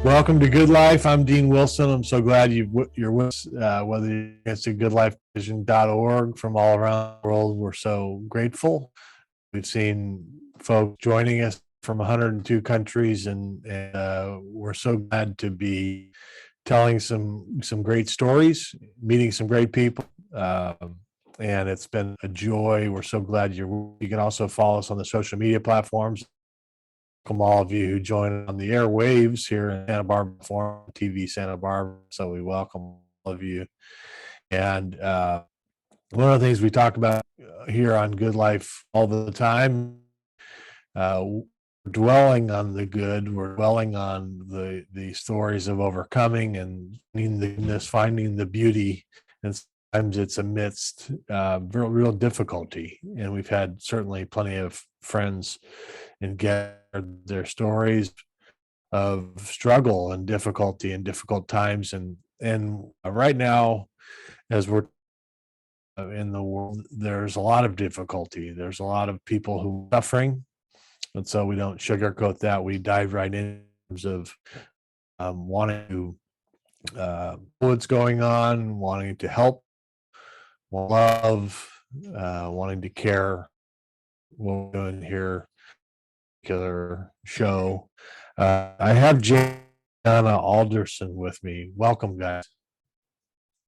Welcome to Good Life. I'm Dean Wilson. I'm so glad you're with us, whether it's at goodlifevision.org from all around the world. We're so grateful. We've seen folks joining us from 102 countries, and we're so glad to be telling some great stories, meeting some great people, and it's been a joy. We're so glad you can also follow us on the social media platforms. Welcome all of you who join on the airwaves here in Santa Barbara Forum TV Santa Barbara. So we welcome all of you. And one of the things we talk about here on Good Life all the time, we're dwelling on the good. We're dwelling on the stories of overcoming and finding the beauty. And sometimes it's amidst real difficulty. And we've had certainly plenty of friends and get their stories of struggle and difficulty and difficult times. And right now, as we're in the world, there's a lot of difficulty. There's a lot of people who are suffering. And so we don't sugarcoat that. We dive right in terms of wanting to what's going on, wanting to help, love, wanting to care. What we're doing here, particular show. I have Tatiana Alderson with me. Welcome, guys.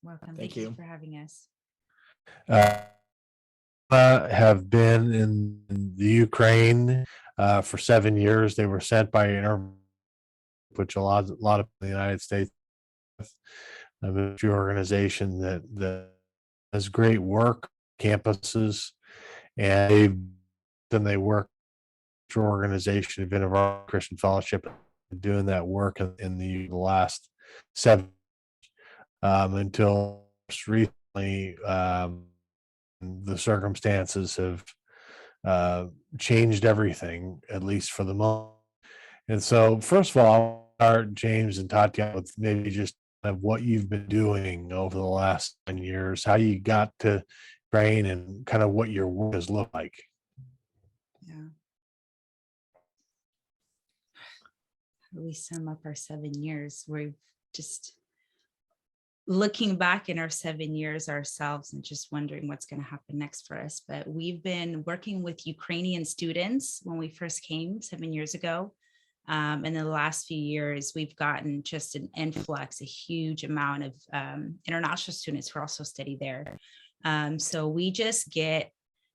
Welcome. Thank you for having us. Have been in the Ukraine for 7 years. They were sent by which a lot of the United States, a military organization that does great work, campuses, and they work for organization, Event Christian Fellowship, doing that work in the last 7 until recently. The circumstances have changed everything, at least for the moment. And so, first of all, I'll start, James and Tatiana, with maybe just kind of what you've been doing over the last 10 years, how you got to Ukraine, and kind of what your work has looked like. Yeah. How do we sum up our 7 years? We're just looking back in our 7 years ourselves and just wondering what's going to happen next for us. But we've been working with Ukrainian students when we first came 7 years ago. And in the last few years, we've gotten just an influx, a huge amount of international students who also study there. So we just get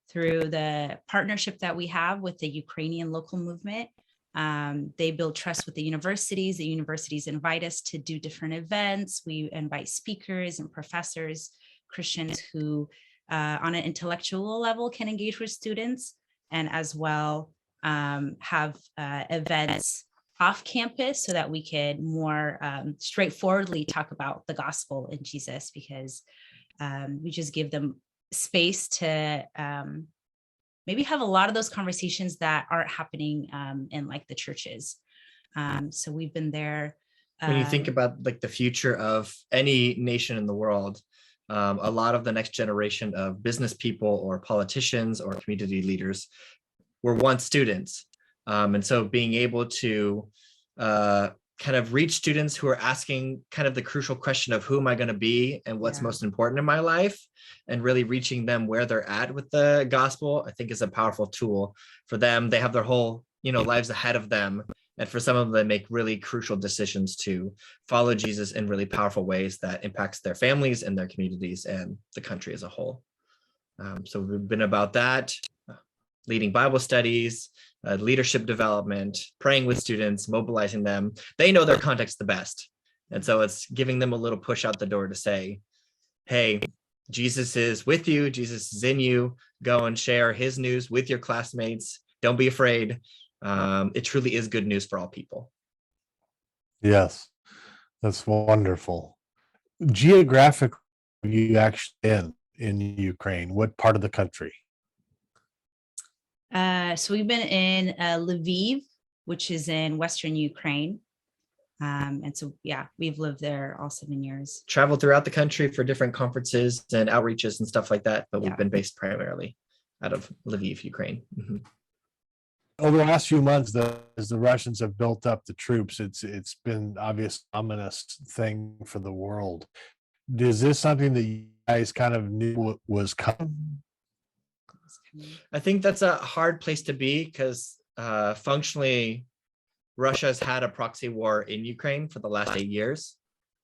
through the partnership that we have with the Ukrainian local movement. They build trust with the universities. The universities invite us to do different events. We invite speakers and professors, Christians who on an intellectual level can engage with students, and as well have events off campus so that we can more straightforwardly talk about the gospel in Jesus, because we just give them space to maybe have a lot of those conversations that aren't happening in like the churches. So we've been there. When you think about like the future of any nation in the world, a lot of the next generation of business people or politicians or community leaders were once students. And so being able to kind of reach students who are asking kind of the crucial question of who am I going to be and what's most important in my life, and really reaching them where they're at with the gospel, I think is a powerful tool for them. They have their whole, lives ahead of them. And for some of them, they make really crucial decisions to follow Jesus in really powerful ways that impacts their families and their communities and the country as a whole. So we've been about that, leading Bible studies, leadership development, praying with students, mobilizing them. They know their context the best. And so it's giving them a little push out the door to say, hey, Jesus is with you. Jesus is in you. Go and share his news with your classmates. Don't be afraid. It truly is good news for all people. Yes, that's wonderful. Geographically, you actually in Ukraine, what part of the country? So we've been in Lviv, which is in Western Ukraine. And so, we've lived there all 7 years. Traveled throughout the country for different conferences and outreaches and stuff like that. But we've been based primarily out of Lviv, Ukraine. Mm-hmm. over the last few months, as the Russians have built up the troops, it's been obvious ominous thing for the world. Is this something that you guys kind of knew was coming? I think that's a hard place to be because functionally, Russia's had a proxy war in Ukraine for the last 8 years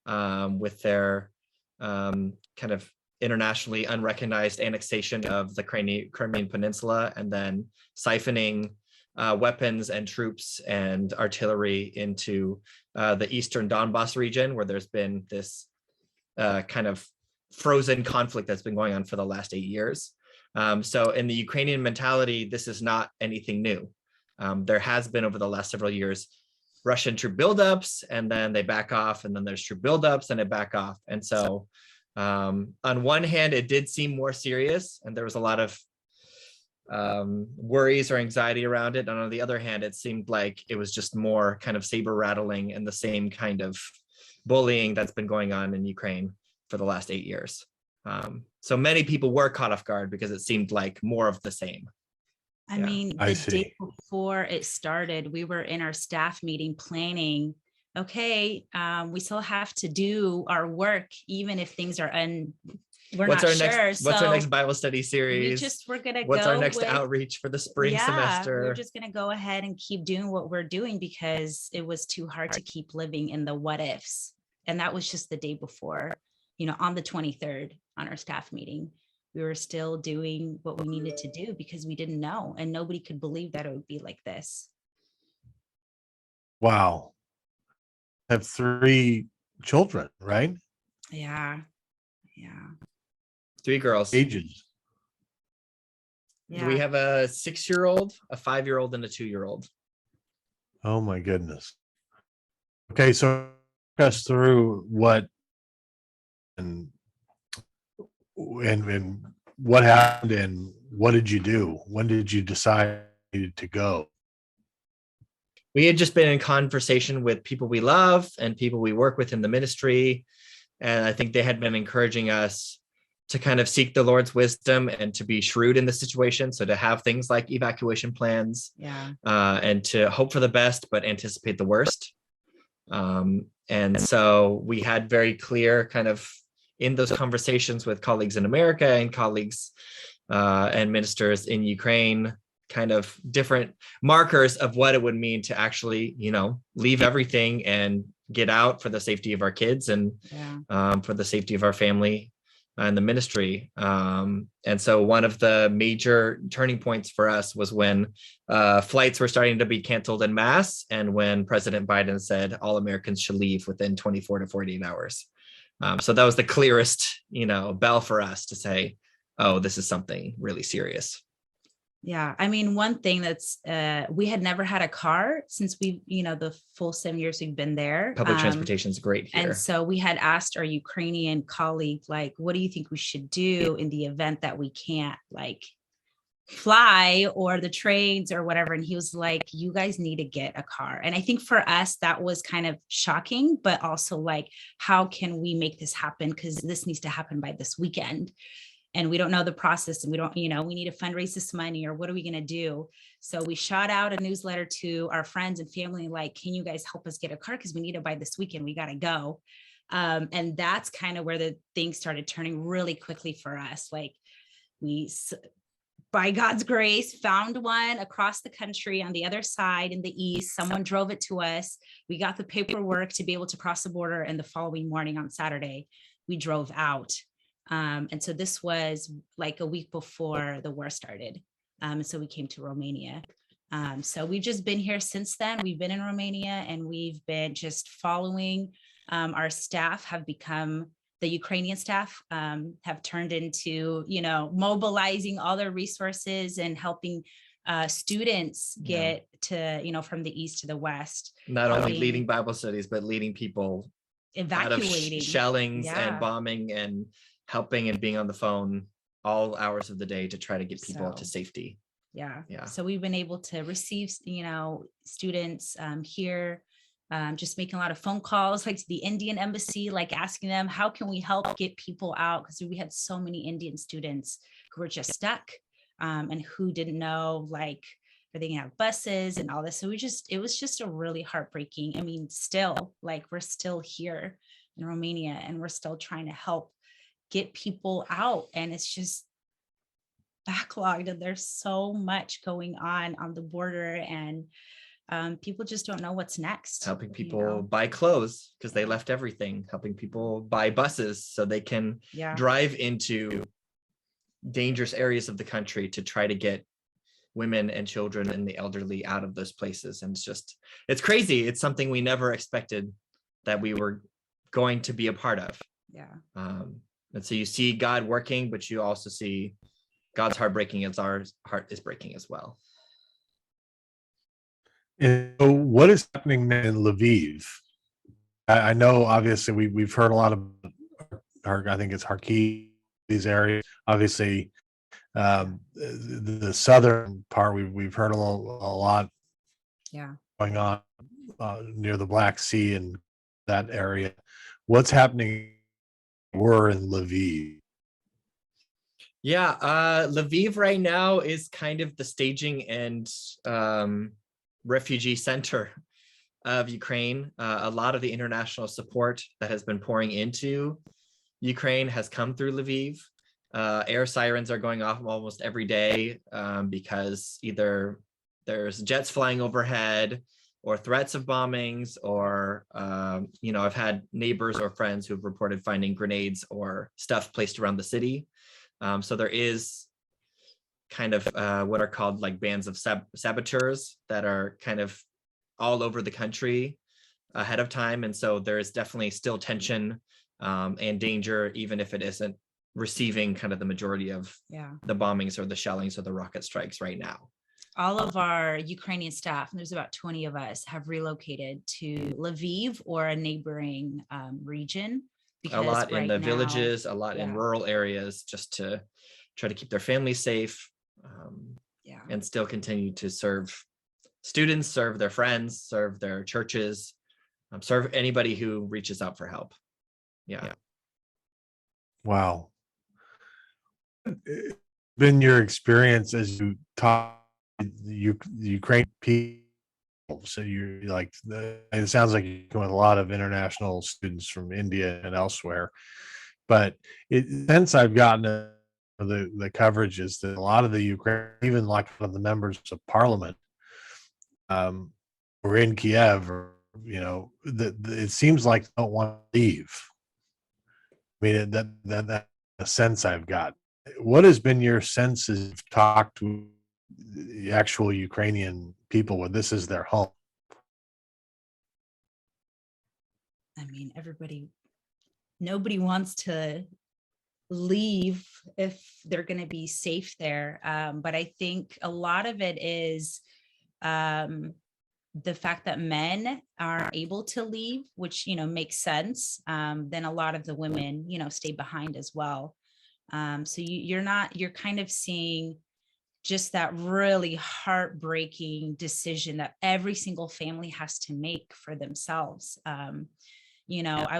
with their kind of internationally unrecognized annexation of the Crimean Peninsula and then siphoning weapons and troops and artillery into the eastern Donbass region, where there's been this kind of frozen conflict that's been going on for the last 8 years. So in the Ukrainian mentality, this is not anything new. There has been over the last several years Russian troop buildups, and then they back off, and then there's troop buildups, and they back off. And so on one hand, it did seem more serious, and there was a lot of worries or anxiety around it. And on the other hand, it seemed like it was just more kind of saber rattling and the same kind of bullying that's been going on in Ukraine for the last 8 years. So many people were caught off guard because it seemed like more of the same. I Yeah, mean, I the see. day before it started, we were in our staff meeting planning, okay, we still have to do our work, even if things are we're What's not our sure. next what's our next Bible study series? We're gonna What's go our next with, outreach for the spring yeah, semester? we're just gonna go ahead and keep doing what we're doing because it was too hard to keep living in the what ifs. And that was just the day before, on the 23rd on our staff meeting. We were still doing what we needed to do because we didn't know, and nobody could believe that it would be like this. Wow. I have 3 children, right? Yeah. 3 girls. Ages. Yeah. We have a 6-year-old, a 5-year-old, and a 2-year-old. Oh my goodness. Okay, so walk us through what and what happened and what did you do? When did you decide to go? We had just been in conversation with people we love and people we work with in the ministry. And I think they had been encouraging us to kind of seek the Lord's wisdom and to be shrewd in the situation. So to have things like evacuation plans, and to hope for the best, but anticipate the worst. And so we had very clear kind of in those conversations with colleagues in America and colleagues and ministers in Ukraine, kind of different markers of what it would mean to actually, leave everything and get out for the safety of our kids and for the safety of our family and the ministry. And so one of the major turning points for us was when flights were starting to be canceled en masse, and when President Biden said all Americans should leave within 24 to 48 hours. So that was the clearest, bell for us to say, oh, this is something really serious. Yeah. I mean, one thing that's, we had never had a car since the full 7 years we've been there. Public transportation is great here. And so we had asked our Ukrainian colleague, like, what do you think we should do in the event that we can't fly or the trains or whatever? And he was like, you guys need to get a car. And I think for us, that was kind of shocking, but also how can we make this happen? Because this needs to happen by this weekend. And we don't know the process, and we don't, we need to fundraise this money, or what are we going to do? So we shot out a newsletter to our friends and family, can you guys help us get a car? Because we need it by this weekend. We got to go. And that's kind of where the things started turning really quickly for us. We, by God's grace, found one across the country on the other side in the east. Someone drove it to us. We got the paperwork to be able to cross the border. And the following morning on Saturday, we drove out. And so this was a week before the war started. And so we came to Romania. So we've just been here since then. We've been in Romania, and we've been just following. Our staff have become, the Ukrainian staff have turned into, mobilizing all their resources and helping students get to, from the east to the west. Not only leading Bible studies, but leading people evacuating out of shellings and bombing, and helping and being on the phone all hours of the day to try to get people to safety. Yeah. So we've been able to receive, students here, just making a lot of phone calls, to the Indian embassy, asking them, how can we help get people out? Because we had so many Indian students who were just stuck, and who didn't know, are they gonna have buses and all this? So it was just a really heartbreaking. I mean, still, like, we're still here in Romania and we're still trying to help get people out, and it's just backlogged, and there's so much going on the border, and people just don't know what's next. Helping you people know? buy clothes because they left everything, helping people buy buses so they can Yeah. drive into dangerous areas of the country to try to get women and children and the elderly out of those places. And it's crazy. It's something we never expected that we were going to be a part of. Yeah. And so you see God working, but you also see God's heart breaking as our heart is breaking as well. And so what is happening in Lviv? I know obviously we've heard a lot of, I think it's Kharkiv, these areas. Obviously, the southern part we've heard a lot Yeah. going on near the Black Sea and that area. What's happening? We're in Lviv. Yeah, Lviv right now is kind of the staging and refugee center of Ukraine. A lot of the international support that has been pouring into Ukraine has come through Lviv. Air sirens are going off almost every day because either there's jets flying overhead or threats of bombings, or I've had neighbors or friends who've reported finding grenades or stuff placed around the city. So there is kind of what are called like bands of saboteurs that are kind of all over the country ahead of time. And so there is definitely still tension and danger, even if it isn't receiving kind of the majority of the bombings or the shellings or the rocket strikes right now. All of our Ukrainian staff, and there's about 20 of us, have relocated to Lviv or a neighboring region. A lot in the villages, a lot in rural areas, just to try to keep their families safe, and still continue to serve students, serve their friends, serve their churches, serve anybody who reaches out for help. Yeah. Wow. Been your experience as you talk the Ukraine people? So you're like, it sounds like you're going with a lot of international students from India and elsewhere, but since I've gotten the coverage is that a lot of the Ukraine, even like one of the members of parliament, were in Kiev, or it seems like they don't want to leave. I mean, that the sense I've got. What has been your sense as you've talked to the actual Ukrainian people where this is their home? I mean, nobody wants to leave if they're going to be safe there. But I think a lot of it is the fact that men are able to leave, which, makes sense. Then a lot of the women, stay behind as well. So you're kind of seeing just that really heartbreaking decision that every single family has to make for themselves. I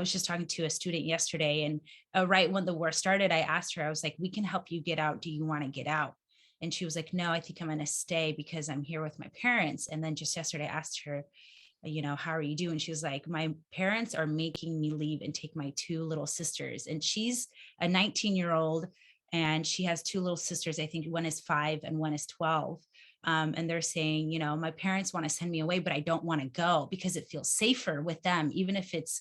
was just talking to a student yesterday, and right when the war started, I asked her, I was like, we can help you get out. Do you want to get out? And she was like, no, I think I'm going to stay because I'm here with my parents. And then just yesterday I asked her, how are you doing? She was like, my parents are making me leave and take my two little sisters. And she's a 19-year-old and she has two little sisters. I think one is 5 and one is 12. And they're saying, my parents want to send me away, but I don't want to go because it feels safer with them, even if it's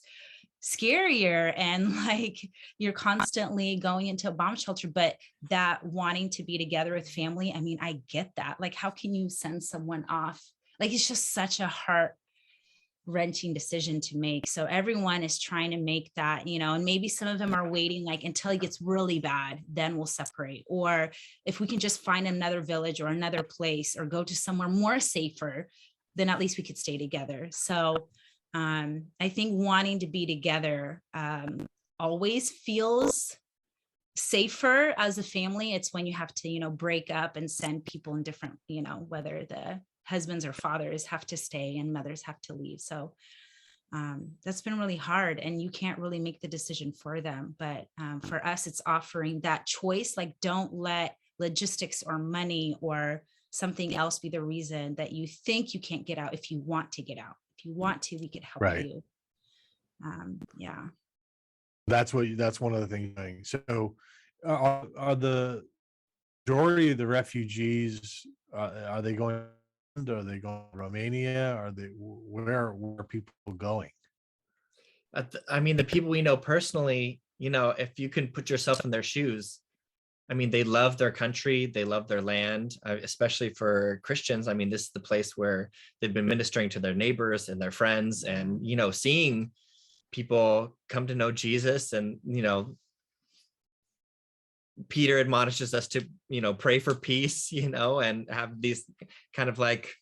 scarier and like you're constantly going into a bomb shelter, but that wanting to be together with family. I mean, I get that. Like, how can you send someone off? Like, it's just such a heart-wrenching decision to make. So everyone is trying to make that, and maybe some of them are waiting like until it gets really bad, then we'll separate. Or if we can just find another village or another place or go to somewhere more safer, then at least we could stay together. So I think wanting to be together always feels safer as a family. It's when you have to, break up and send people in different, whether the husbands or fathers have to stay and mothers have to leave. So that's been really hard, and you can't really make the decision for them. But for us, it's offering that choice. Like, don't let logistics or money or something else be the reason that you think you can't get out. If you want to get out, if you want to, we could help Right. you. Yeah. That's one of the things you're doing. So are the majority of the refugees, are they going, are they going to Romania? Where are people going? I mean, the people we know personally, if you can put yourself in their shoes, I mean, they love their country, they love their land, especially for Christians. I mean, this is the place where they've been ministering to their neighbors and their friends, and, seeing people come to know Jesus. And, Peter admonishes us to, pray for peace, and have these kind of like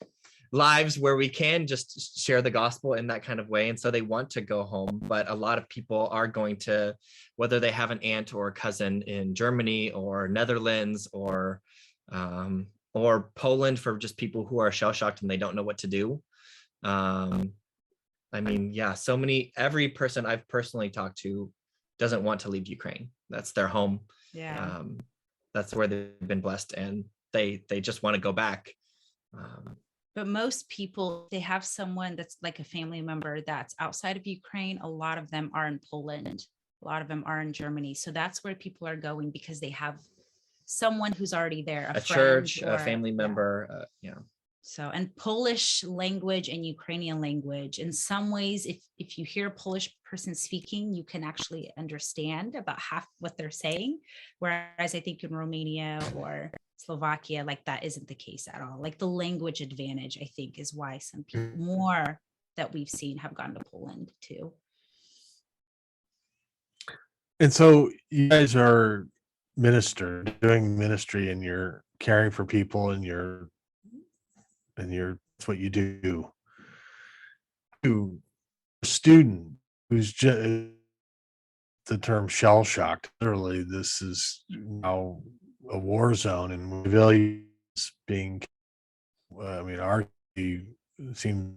lives where we can just share the gospel in that kind of way. And so they want to go home, but a lot of people are going to, whether they have an aunt or a cousin in Germany or Netherlands or Poland, for just people who are shell-shocked and they don't know what to do. I mean, yeah, every person I've personally talked to doesn't want to leave Ukraine. That's their home. Yeah. That's where they've been blessed, and they just want to go back. But most people, they have someone that's like a family member that's outside of Ukraine. A lot of them are in Poland. A lot of them are in Germany. So that's where people are going because they have someone who's already there, a church, a family member. So, and Polish language and Ukrainian language, in some ways, if you hear a Polish person speaking, you can actually understand about half what they're saying. Whereas I think in Romania or Slovakia, like that isn't the case at all. Like the language advantage, I think, is why some people more that we've seen have gone to Poland too. And so you guys are doing ministry, and you're caring for people, and that's what you do. To a student who's just, the term shell shocked, literally, this is now a war zone, and civilians being, I mean, arguably seems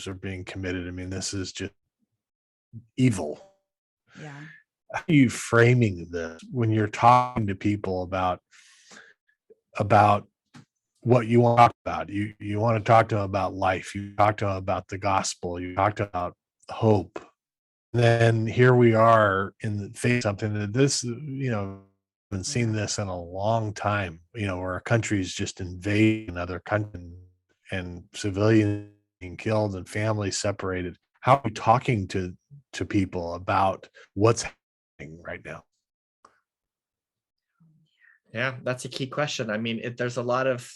are being committed. I mean, this is just evil. Yeah. How are you framing this when you're talking to people about what you want to talk about? You want to talk to them about life. You talk to them about the gospel. You talk about hope. And then here we are in the face of something that this, haven't seen this in a long time, where a country is just invading another country and civilians being killed and families separated. How are you talking to people about what's happening right now? Yeah, that's a key question. I mean, there's a lot of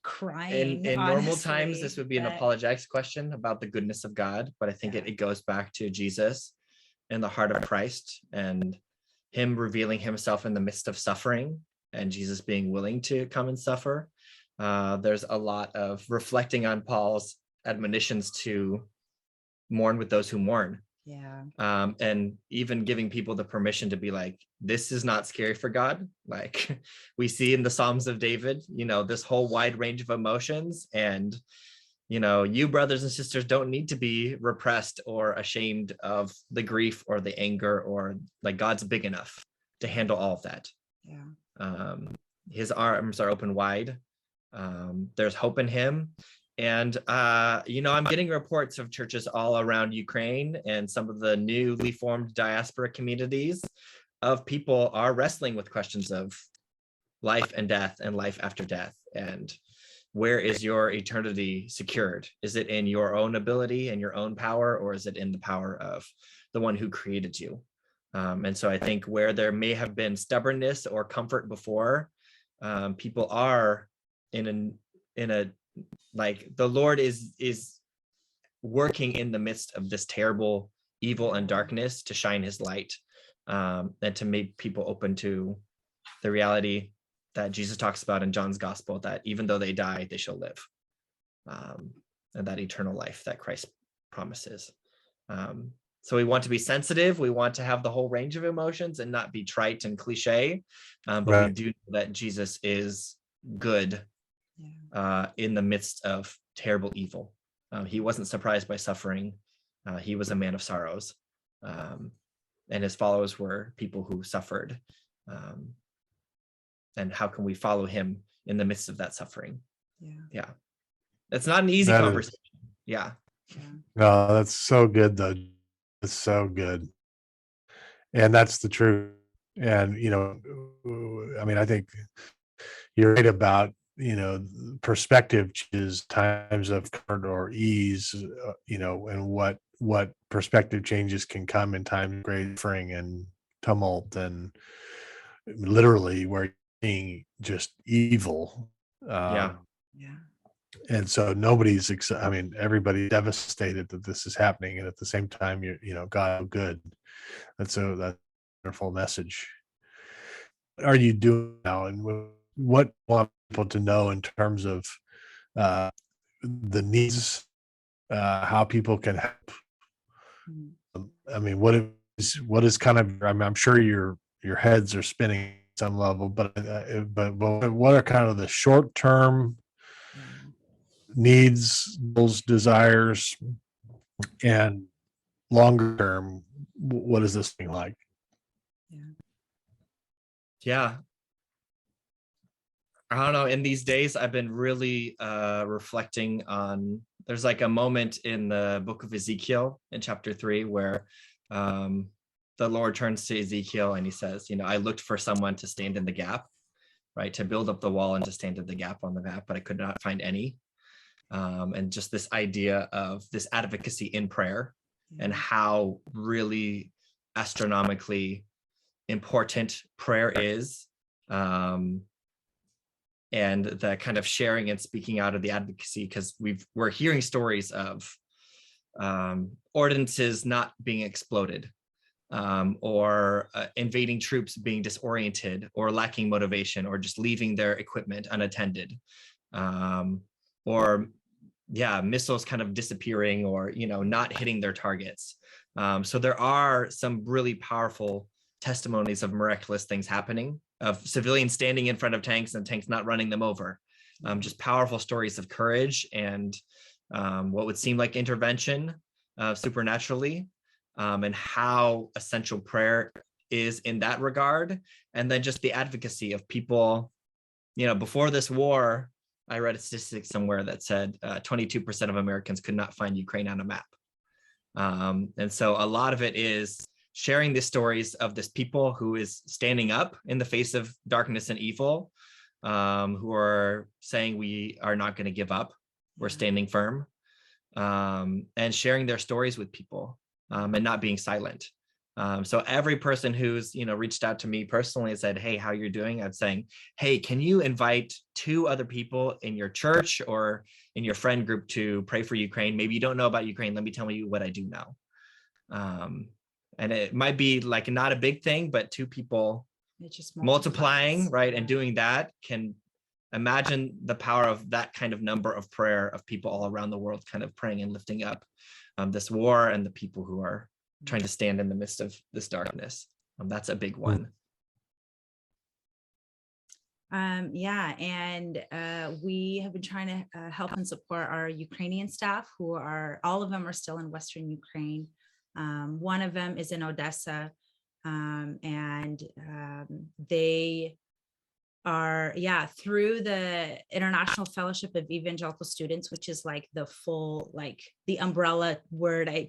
crying. In normal times, this would be an apologetics question about the goodness of God, but I think it goes back to Jesus and the heart of Christ and him revealing himself in the midst of suffering and Jesus being willing to come and suffer. There's a lot of reflecting on Paul's admonitions to mourn with those who mourn. Yeah. And even giving people the permission to be like, this is not scary for God. Like we see in the Psalms of David, this whole wide range of emotions. And, you brothers and sisters don't need to be repressed or ashamed of the grief or the anger, or like God's big enough to handle all of that. Yeah. His arms are open wide. There's hope in him. And, I'm getting reports of churches all around Ukraine and some of the newly formed diaspora communities of people are wrestling with questions of life and death and life after death. And where is your eternity secured? Is it in your own ability and your own power, or is it in the power of the one who created you? And so I think where there may have been stubbornness or comfort before, people are in a like the Lord is working in the midst of this terrible evil and darkness to shine his light, and to make people open to the reality that Jesus talks about in John's gospel, that even though they die, they shall live, and that eternal life that Christ promises. So we want to be sensitive. We want to have the whole range of emotions and not be trite and cliche, but Right. we do know that Jesus is good in the midst of terrible evil. He wasn't surprised by suffering. He was a man of sorrows, and his followers were people who suffered. And how can we follow him in the midst of that suffering. Yeah. Yeah. That's not an easy That is- conversation. Yeah. Yeah. No, that's so good though. It's so good. And that's the truth. And, I mean, I think you're right about, perspective is times of comfort or ease, and what perspective changes can come in times of great suffering and tumult and literally where you're seeing just evil. Yeah. Yeah. And so I mean, everybody's devastated that this is happening. And at the same time, God, good. That's a wonderful message. What are you doing now? And what do you want people to know in terms of the needs, how people can help? Mm. I mean, what is kind of, I'm sure your heads are spinning at some level, but what are kind of the short-term Yeah. needs, those desires, and longer term, what is this thing like? Yeah. Yeah. I don't know. In these days, I've been really reflecting on, there's like a moment in the book of Ezekiel in chapter 3 where the Lord turns to Ezekiel and he says, I looked for someone to stand in the gap, right? To build up the wall and to stand in the gap on the map, but I could not find any. And just this idea of this advocacy in prayer and how really astronomically important prayer is. And the kind of sharing and speaking out of the advocacy, because we're hearing stories of ordinances not being exploded, or invading troops being disoriented or lacking motivation, or just leaving their equipment unattended, or missiles kind of disappearing, or not hitting their targets. So there are some really powerful testimonies of miraculous things happening, of civilians standing in front of tanks and tanks not running them over. Just powerful stories of courage and what would seem like intervention supernaturally, and how essential prayer is in that regard. And then just the advocacy of people, before this war, I read a statistic somewhere that said 22% of Americans could not find Ukraine on a map. And so a lot of it is sharing the stories of this people who is standing up in the face of darkness and evil, who are saying we are not going to give up, we're standing firm, and sharing their stories with people, and not being silent. So every person who's reached out to me personally and said, hey, how you're doing, I'm saying, hey, can you invite 2 other people in your church or in your friend group to pray for Ukraine? Maybe you don't know about Ukraine, let me tell you what I do know. And it might be like not a big thing, but 2 people It just multiplying, multiplies. right, and doing that, can imagine the power of that kind of number of prayer of people all around the world kind of praying and lifting up this war and the people who are trying to stand in the midst of this darkness. That's a big one. And we have been trying to help and support our Ukrainian staff, who are, all of them are still in Western Ukraine. One of them is in Odessa, and they are, through the International Fellowship of Evangelical Students, which is like the full, like the umbrella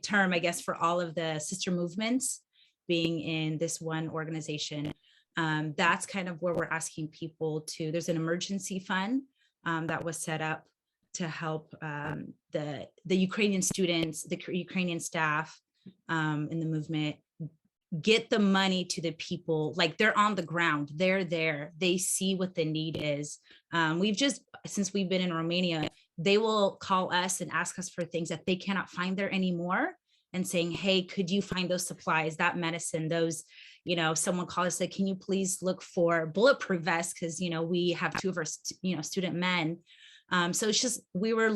term, I guess, for all of the sister movements being in this one organization. That's kind of where we're asking people to, there's an emergency fund that was set up to help the Ukrainian students, the Ukrainian staff in the movement, get the money to the people. Like, they're on the ground, they're there, they see what the need is. Since we've been in Romania, they will call us and ask us for things that they cannot find there anymore, and saying, hey, could you find those supplies, that medicine, those, someone called us, said, can you please look for bulletproof vests? Because, we have 2 of our, student men. So it's just, we were,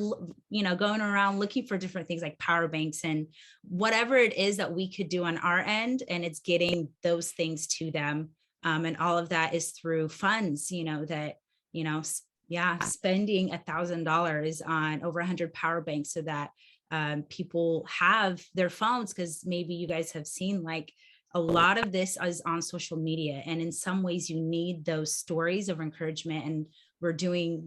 going around looking for different things like power banks and whatever it is that we could do on our end. And it's getting those things to them. And all of that is through funds, spending $1,000 on over 100 power banks so that people have their phones. Because maybe you guys have seen, like, a lot of this is on social media. And in some ways you need those stories of encouragement. And we're doing,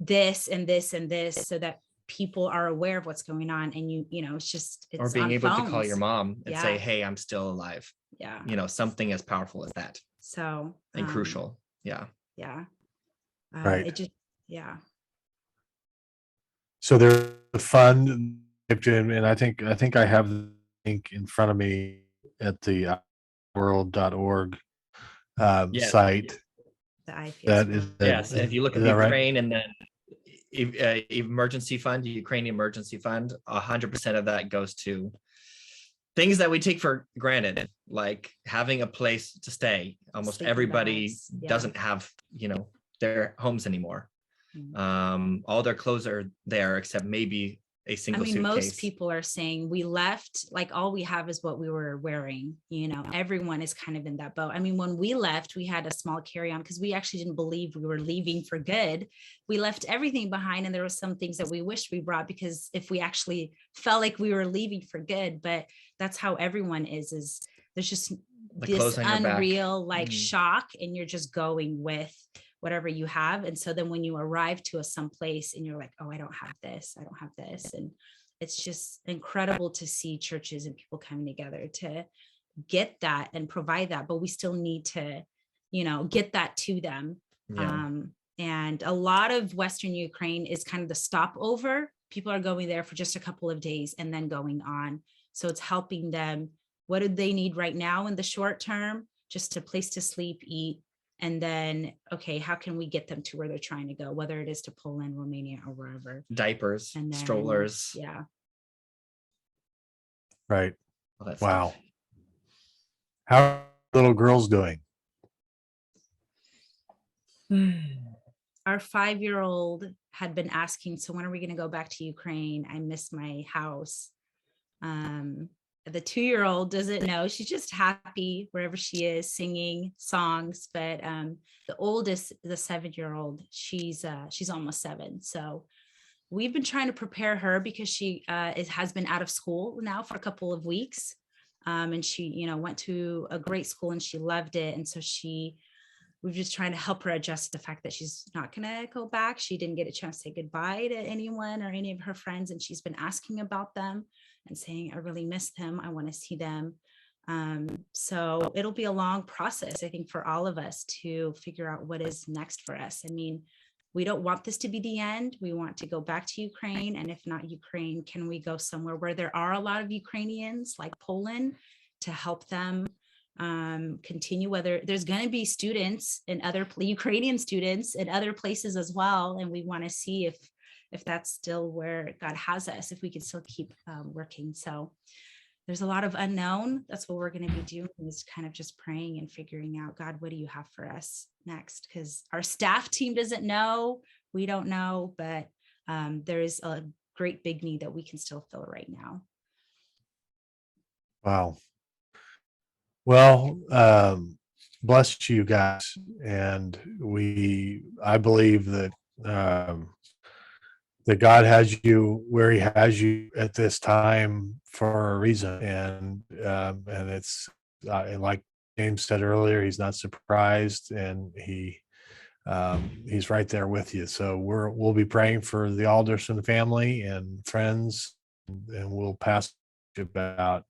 this and this and this so that people are aware of what's going on. And it's just, it's Or being on able to call phones. your mom and Yeah. say, hey, I'm still alive. Yeah. Something as powerful as that. So, And crucial. Yeah. Yeah. Right. It just, yeah. So there's a fund, and I think I have the link in front of me at the world.org Yes. site. The IPS. That is, Yes. If you look at is that right? Ukraine and then emergency fund, Ukrainian emergency fund, 100% of that goes to things that we take for granted, like having a place to stay. Almost Sleeping everybody bags, yeah. doesn't have, their homes anymore. Mhm. All their clothes are there except maybe a single suitcase. Most people are saying we left, like all we have is what we were wearing. Everyone is kind of in that boat. When we left, we had a small carry-on because we actually didn't believe we were leaving for good. We left everything behind, and there were some things that we wished we brought, because if we actually felt like we were leaving for good, but that's how everyone is there's just this unreal shock, and you're just going with whatever you have. And so then when you arrive to some place and you're like, oh, I don't have this. And it's just incredible to see churches and people coming together to get that and provide that. But we still need to, get that to them. Yeah. And a lot of Western Ukraine is kind of the stopover. People are going there for just a couple of days and then going on. So it's helping them. What do they need right now in the short term? Just a place to sleep, eat. And then, okay, how can we get them to where they're trying to go, whether it is to Poland, Romania, or wherever? Diapers, and then, strollers. Yeah. Right. All that Wow. stuff. How are little girls doing? Our 5-year-old had been asking, so when are we going to go back to Ukraine? I miss my house. The 2-year-old doesn't know. She's just happy wherever she is, singing songs. But the oldest, the 7-year-old, she's almost 7. So we've been trying to prepare her, because she has been out of school now for a couple of weeks. And she, went to a great school and she loved it. And so we're just trying to help her adjust to the fact that she's not going to go back. She didn't get a chance to say goodbye to anyone or any of her friends. And she's been asking about them and saying, I really miss them. I want to see them. So it'll be a long process, I think, for all of us to figure out what is next for us. We don't want this to be the end. We want to go back to Ukraine. And if not Ukraine, can we go somewhere where there are a lot of Ukrainians, like Poland, to help them continue? Whether there's going to be students and other Ukrainian students in other places as well. And we want to see if that's still where God has us, if we can still keep working. So there's a lot of unknown. That's what we're going to be doing, is kind of just praying and figuring out, God, what do you have for us next? Because our staff team doesn't know, we don't know, but there is a great big need that we can still fill right now. Wow. Well, bless you guys. And I believe that that God has you where he has you at this time for a reason. And it's like James said earlier, he's not surprised, and he's right there with you. So we'll be praying for the Alderson family and friends, and we'll pass about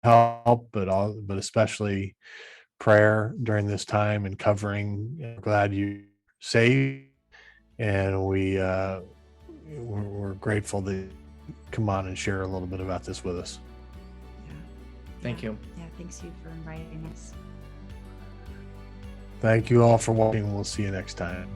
help, but especially prayer during this time and covering. I'm glad you saved, and we're grateful that you come on and share a little bit about this with us. Yeah. Thank you. Yeah, thanks you for inviting us. Thank you all for watching. We'll see you next time.